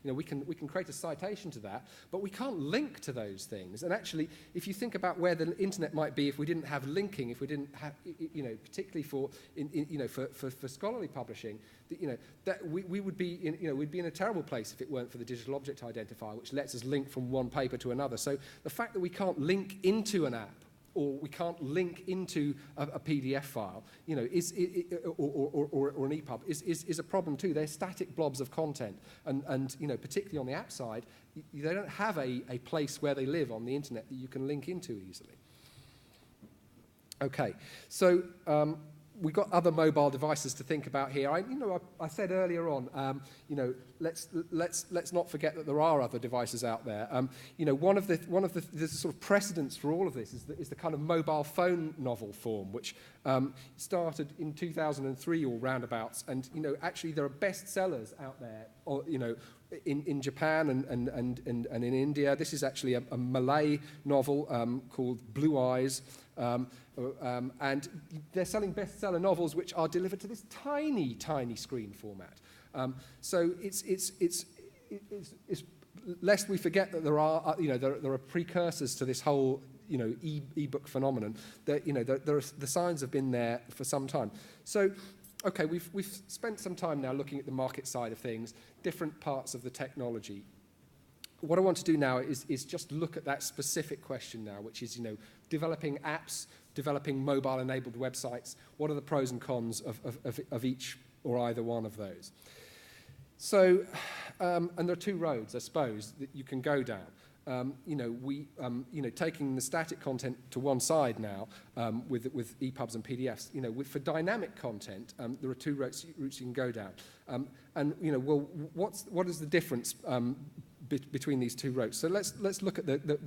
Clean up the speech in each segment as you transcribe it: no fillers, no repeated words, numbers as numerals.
form. We can create a citation to that, but we can't link to those things. And actually, if you think about where the internet might be if we didn't have linking, if we didn't have, particularly for scholarly publishing, that we would be we'd be in a terrible place if it weren't for the digital object identifier, which lets us link from one paper to another. So the fact that we can't link into an app, or we can't link into a PDF file, or an EPUB, is a problem too. They're static blobs of content, and particularly on the app side, they don't have a place where they live on the internet that you can link into easily. Okay, so we've got other mobile devices to think about here. I said earlier on, let's not forget that there are other devices out there. One of the sort of precedents for all of this is the kind of mobile phone novel form, which started in 2003 or roundabouts, and actually there are bestsellers out there, in Japan and in India. This is actually a Malay novel called Blue Eyes. And they're selling bestseller novels which are delivered to this tiny, tiny screen format. So it's lest we forget that there are precursors to this whole e-book phenomenon. That the signs have been there for some time. So okay, we've spent some time now looking at the market side of things, different parts of the technology. What I want to do now is just look at that specific question now, which is, developing apps, developing mobile-enabled websites. What are the pros and cons of each or either one of those? So, and there are two roads, I suppose, that you can go down. Taking the static content to one side now with EPUBs and PDFs. For dynamic content, there are two routes you can go down. What is the difference between these two routes? So let's look at the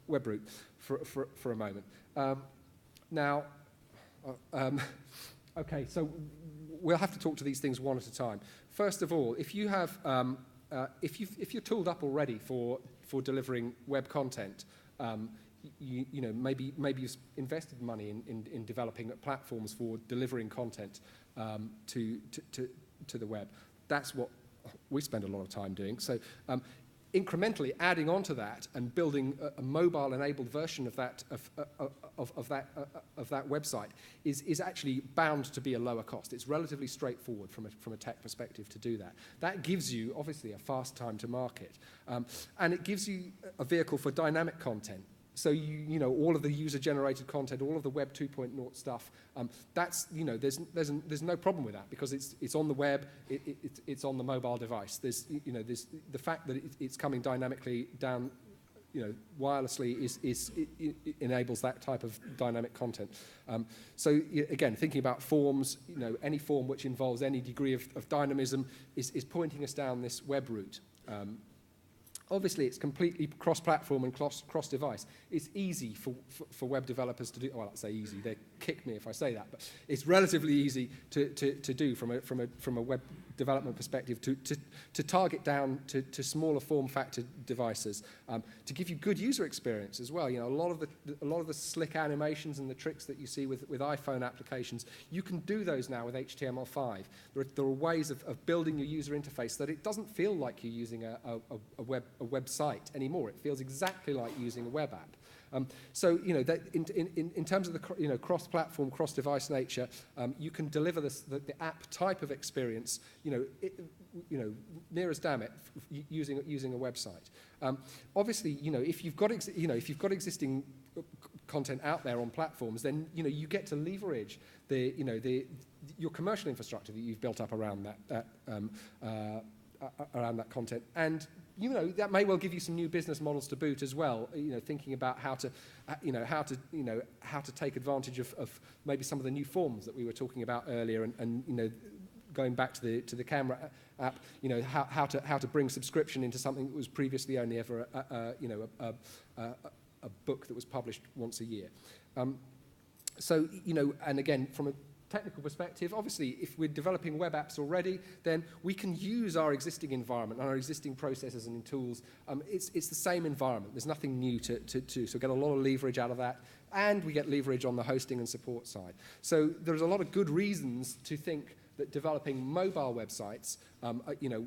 web route for a moment. Okay, so we'll have to talk to these things one at a time. First of all, if you have if you're tooled up already for delivering web content, maybe you've invested money in developing platforms for delivering content to the web. That's what we spend a lot of time doing. So incrementally adding onto that and building a mobile-enabled version of that website is actually bound to be a lower cost. It's relatively straightforward from a tech perspective to do that. That gives you obviously a fast time to market, and it gives you a vehicle for dynamic content. So all of the user-generated content, all of the Web 2.0 stuff, that's there's no problem with that because it's on the web, it's on the mobile device. There's the fact that it's coming dynamically down, wirelessly it enables that type of dynamic content. So again, thinking about forms, any form which involves any degree of dynamism is pointing us down this web route. Obviously, it's completely cross-platform and cross-device. It's easy for web developers to do. Well, I'd say easy. They kick me if I say that, but it's relatively easy to do from a web development perspective to target down to smaller form factor devices, to give you good user experience as well. A lot of the slick animations and the tricks that you see with iPhone applications, you can do those now with HTML5. There are ways of building your user interface so that it doesn't feel like you're using a website anymore. It feels exactly like using a web app. So that in terms of the cross-platform, cross-device nature, you can deliver the app type of experience, near as damn it, using a website. Obviously, if you've got existing content out there on platforms, then you get to leverage your commercial infrastructure that you've built up around that content, and that may well give you some new business models to boot as well. Thinking about how to take advantage of maybe some of the new forms that we were talking about earlier, and going back to the camera app, how to bring subscription into something that was previously only ever a book that was published once a year. So and again, from a technical perspective, obviously, if we're developing web apps already, then we can use our existing environment, our existing processes and tools. It's the same environment. There's nothing new to so we get a lot of leverage out of that, and we get leverage on the hosting and support side. So there's a lot of good reasons to think that developing mobile websites,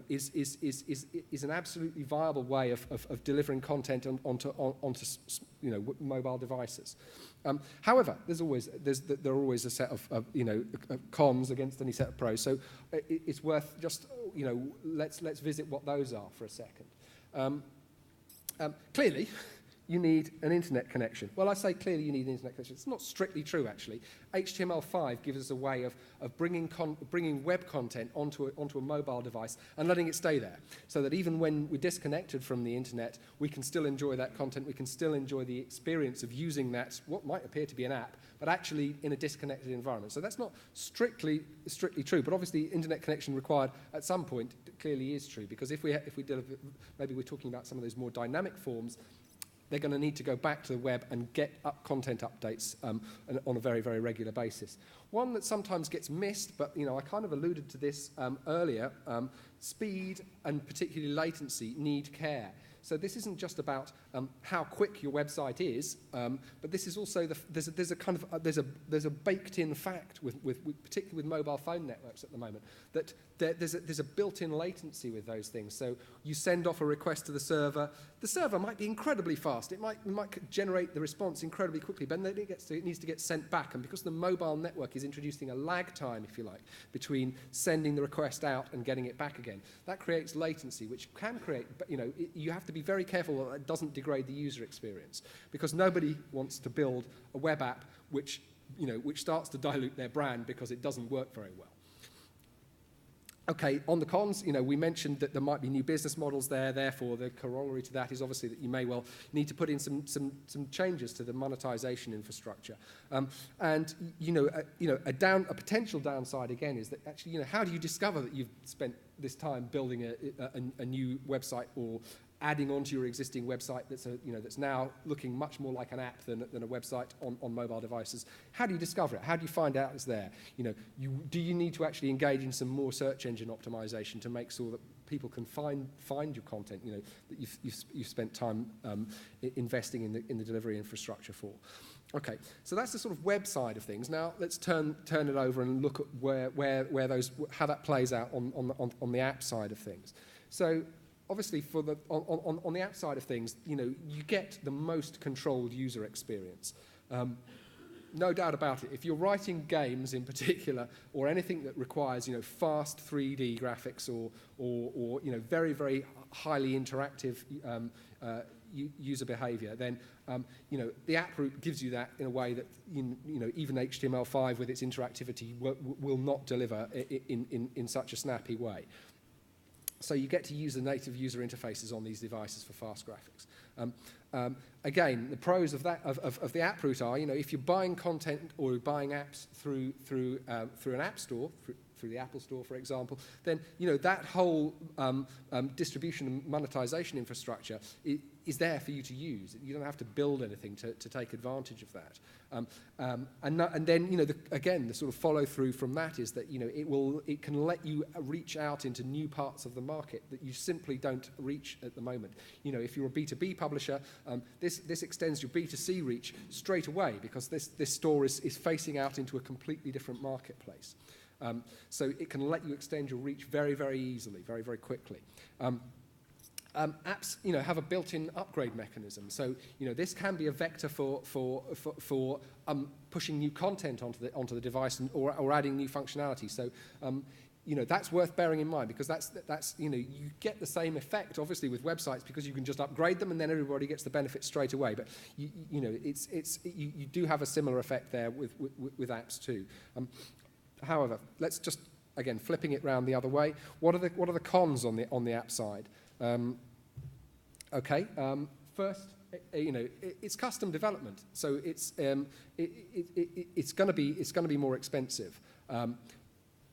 is an absolutely viable way of delivering content onto mobile devices. However, there are always a set of cons against any set of pros. So it's worth just let's visit what those are for a second. Clearly, you need an internet connection. Well, I say clearly you need an internet connection. It's not strictly true, actually. HTML5 gives us a way of bringing web content onto a mobile device and letting it stay there, so that even when we're disconnected from the internet, we can still enjoy that content. We can still enjoy the experience of using that, what might appear to be an app, but actually in a disconnected environment. So that's not strictly true, but obviously internet connection required at some point clearly is true, because if we deliver, maybe we're talking about some of those more dynamic forms, they're going to need to go back to the web and get content updates on a very, very regular basis. One that sometimes gets missed, but I kind of alluded to this earlier, speed and particularly latency need care. So this isn't just about how quick your website is, but this is also there's a baked-in fact particularly with mobile phone networks at the moment, that there's a built-in latency with those things. So you send off a request to the server might be incredibly fast. It might generate the response incredibly quickly, but then it needs to get sent back. And because the mobile network is introducing a lag time, if you like, between sending the request out and getting it back again, that creates latency, which can create, you have to be very careful that it doesn't degrade the user experience, because nobody wants to build a web app which starts to dilute their brand because it doesn't work very well. Okay, on the cons, we mentioned that there might be new business models there. Therefore, the corollary to that is obviously that you may well need to put in some changes to the monetization infrastructure. And a potential downside again is that actually, how do you discover that you've spent this time building a new website or adding onto your existing website that's now looking much more like an app than a website on mobile devices? How do you discover it? How do you find out it's there? Do you need to actually engage in some more search engine optimization to make sure that people can find your content, that you've spent time investing in the delivery infrastructure for? Okay, so that's the sort of web side of things. Now let's turn it over and look at how that plays out on the app side of things. So obviously, on the app side of things, you get the most controlled user experience. No doubt about it. If you're writing games in particular, or anything that requires fast 3D graphics or very, very highly interactive user behavior, then the app route gives you that in a way that even HTML5 with its interactivity will not deliver in such a snappy way. So you get to use the native user interfaces on these devices for fast graphics. Again, the pros of the app route are, if you're buying content or buying apps through an app store, through the Apple Store, for example, then that whole distribution and monetization infrastructure is there for you to use. You don't have to build anything to take advantage of that. And then again, the sort of follow through from that is that it can let you reach out into new parts of the market that you simply don't reach at the moment. If you're a B2B publisher, this extends your B2C reach straight away, because this store is facing out into a completely different marketplace. So it can let you extend your reach very, very easily, very, very quickly. Apps, have a built-in upgrade mechanism. So, this can be a vector for pushing new content onto the device or adding new functionality. So, that's worth bearing in mind, because that's you get the same effect obviously with websites, because you can just upgrade them and then everybody gets the benefit straight away. But you do have a similar effect there with apps too. However, let's just again flipping it round the other way. What are the cons on the app side? First, it's custom development, so it's going to be more expensive.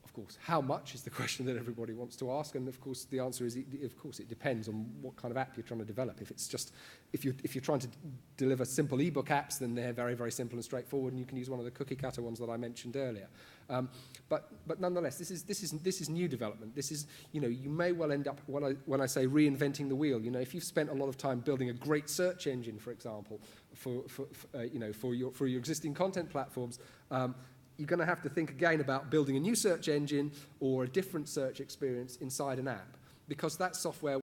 Of course, how much is the question that everybody wants to ask, and of course the answer is, it depends on what kind of app you're trying to develop. If you're trying to deliver simple ebook apps, then they're very, very simple and straightforward, and you can use one of the cookie cutter ones that I mentioned earlier. But nonetheless, this is new development. This is, you may well end up, when I say reinventing the wheel, if you've spent a lot of time building a great search engine, for example, for your existing content platforms, you're going to have to think again about building a new search engine or a different search experience inside an app, because that software